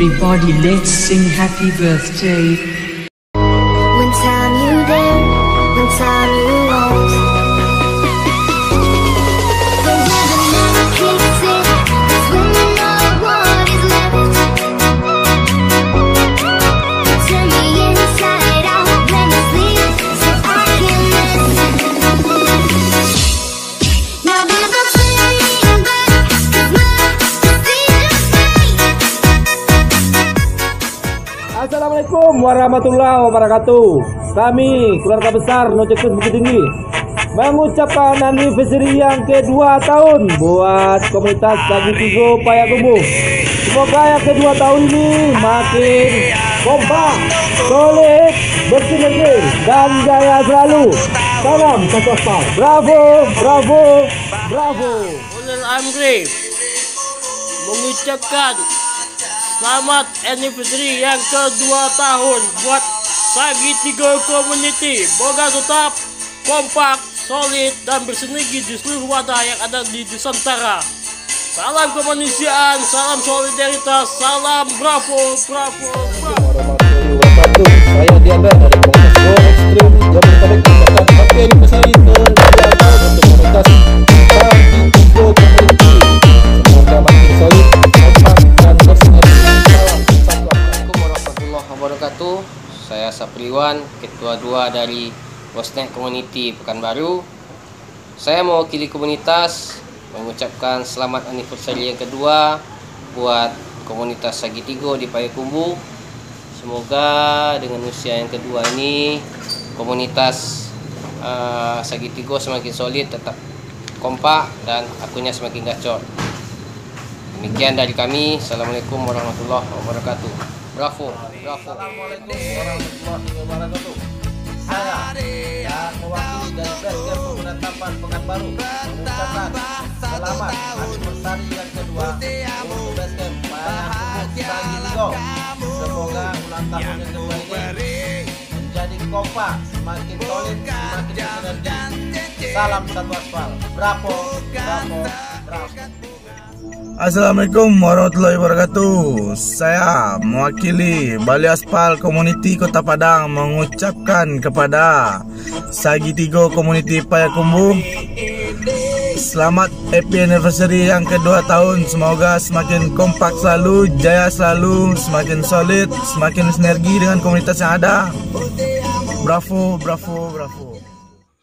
Everybody, let's sing happy birthday. One time you there, one time you won't. The rhythm never kicks in, it's when no one is left. Turn me inside out when I sleep, so I can rest. Now there's no turning back, 'cause my decision's made. Assalamualaikum warahmatullahi wabarakatuh. Kami keluarga besar Nocekus Bukit Tinggi mengucapkan anniversary yang kedua tahun buat komunitas Sagitigo Payakumbuh. Semoga yang kedua tahun ini makin kompak, solid, bersinergi dan jaya selalu. Salam satu aspal. Bravo, bravo, bravo. Ulil Amri mengucapkan selamat anniversary yang kedua tahun buat Sagitigo Community. Semoga tetap kompak, solid, dan bersinergi di seluruh wadah yang ada di Nusantara. Salam kemanusiaan, salam solidaritas, salam bravo, bravo, bravo. Warahmatullahi wabarakatuh. Saya Diandra dari komunitas Go Extreme Jabodetabek mengucapkan happy anniversary ke-2 tahun untuk komunitas Sagitigo Community. Semoga makin solid, kompak, dan bersinergi. Salam satu. Assalamualaikum warahmatullahi wabarakatuh. Saya Sapriwan, Ketua 2 dari Bosnek Community Pekanbaru. Saya mewakili komunitas mengucapkan selamat anniversary yang kedua buat komunitas Sagitigo di Payakumbuh. Semoga dengan usia yang kedua ini komunitas Sagitigo semakin solid, tetap kompak, dan akunnya semakin gacor. Demikian dari kami. Assalamualaikum warahmatullahi wabarakatuh. Bravo, bravo. Assalamualaikum warahmatullahi wabarakatuh. Saya yang mewakili dari Basecamp Penetapan Pekanbaru mengucapkan selamat anniversary yang kedua untuk Basecamp Sagitigo. Semoga ulang tahun yang kedua ini menjadi kompak, semakin solid, semakin bersinergi. Salam satu aspal. Bravo, bravo, bravo. Assalamualaikum warahmatullahi wabarakatuh. Saya mewakili Balai Aspal Community Kota Padang mengucapkan kepada Sagitigo Community Payakumbuh selamat happy anniversary yang kedua tahun. Semoga semakin kompak selalu, jaya selalu, semakin solid, semakin sinergi dengan komunitas yang ada. Bravo, bravo, bravo.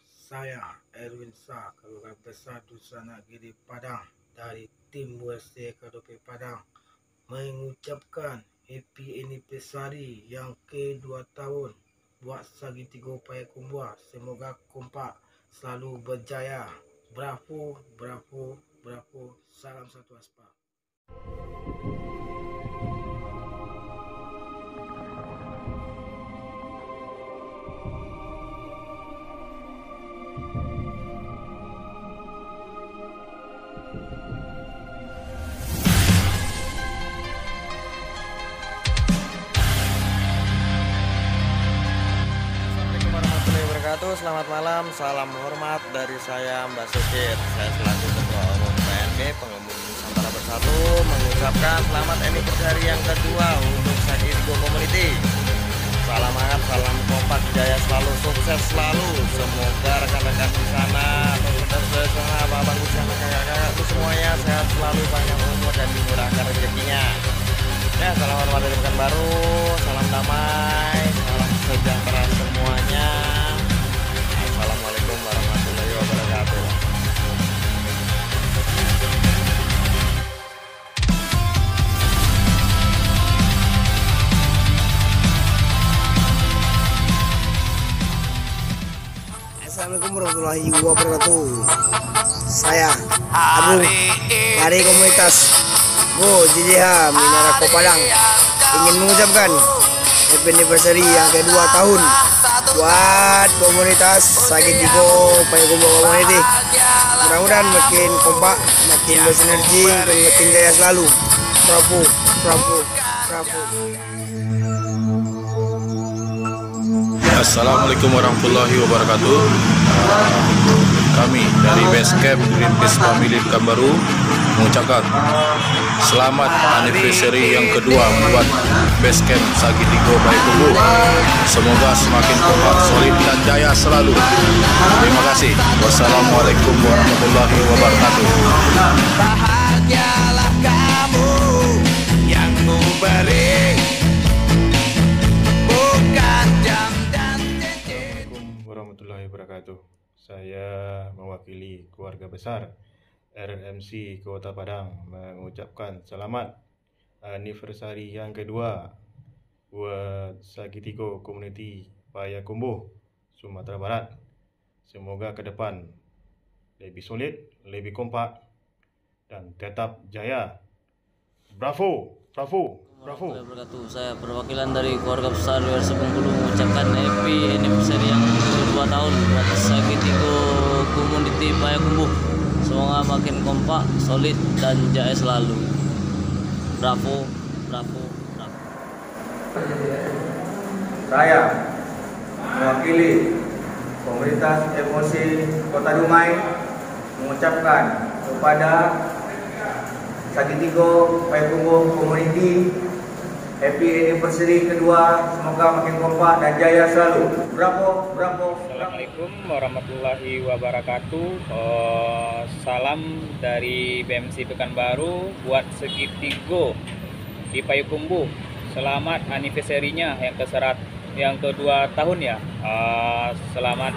Saya Erwin Sa, Keluarga Besar Dusana Giri Padang dari tim WSC KDP Padang mengucapkan happy anniversary yang kedua tahun buat Sagitigo Payakumbuh. Semoga kompak, selalu berjaya. Bravo, bravo, bravo. Salam satu aspal. Selamat malam, salam hormat dari saya Mbak Sukir. Saya selaku Ketua Umum PNB Pengemudi Nusantara Bersatu mengucapkan selamat anniversary yang kedua untuk Sagitigo Community. Salam hangat, salam kompak, jaya selalu, sukses selalu. Semoga rekan-rekan di sana, saudara-saudara di sana, abang-abang di sana, kakak-kakak itu semuanya sehat selalu, panjang umur dan dimurahkan rezekinya. Ya, salam hormat dari Pekanbaru, salam damai, salam sejahtera semuanya. Assalamualaikum warahmatullahi wabarakatuh. Assalamualaikum warahmatullahi wabarakatuh. Saya Abu dari komunitas Go JJH Minara Padang ingin mengucapkan happy anniversary yang kedua tahun buat komunitas Sagitigo Payakumbuh Community. Mudah-mudahan makin kompak, makin bersinergi, dan makin jaya selalu. Bravo, bravo, bravo. Assalamualaikum warahmatullahi wabarakatuh. Kami dari Basecamp Greenpeace Family Pekanbaru mengucapkan selamat anniversary yang kedua buat base camp Sagitigo Payakumbuh. Semoga semakin kompak, solid dan jaya selalu. Terima kasih. Wassalamualaikum warahmatullahi wabarakatuh. Bahagialah kamu yang ku beri, bukan jam dan cincin. Assalamualaikum warahmatullahi wabarakatuh. Saya mewakili keluarga besar RMC Kota Padang mengucapkan selamat anniversary yang kedua buat Sagitigo Community Payakumbuh, Sumatera Barat. Semoga ke depan lebih solid, lebih kompak, dan tetap jaya. Bravo, bravo, bravo. Saya perwakilan dari keluarga besar RMC Bengkulu mengucapkan happy anniversary yang kedua tahun buat Sagitigo Community Payakumbuh. Semoga makin kompak, solid, dan jaya selalu. Bravo, bravo, bravo. Saya mewakili komunitas emosi Kota Dumai mengucapkan kepada Sagitigo Payakumbuh Community happy anniversary kedua, semoga makin kompak dan jaya selalu. Bravo, bravo. Assalamualaikum warahmatullahi wabarakatuh. Salam dari BMC Pekanbaru buat Sagitigo di Payakumbuh. Selamat anniversary-nya yang kedua tahun ya. Selamat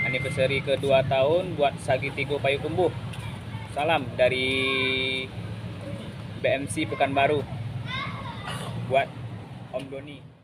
anniversary kedua tahun buat Sagitigo Payakumbuh. Salam dari BMC Pekanbaru buat Om Doni.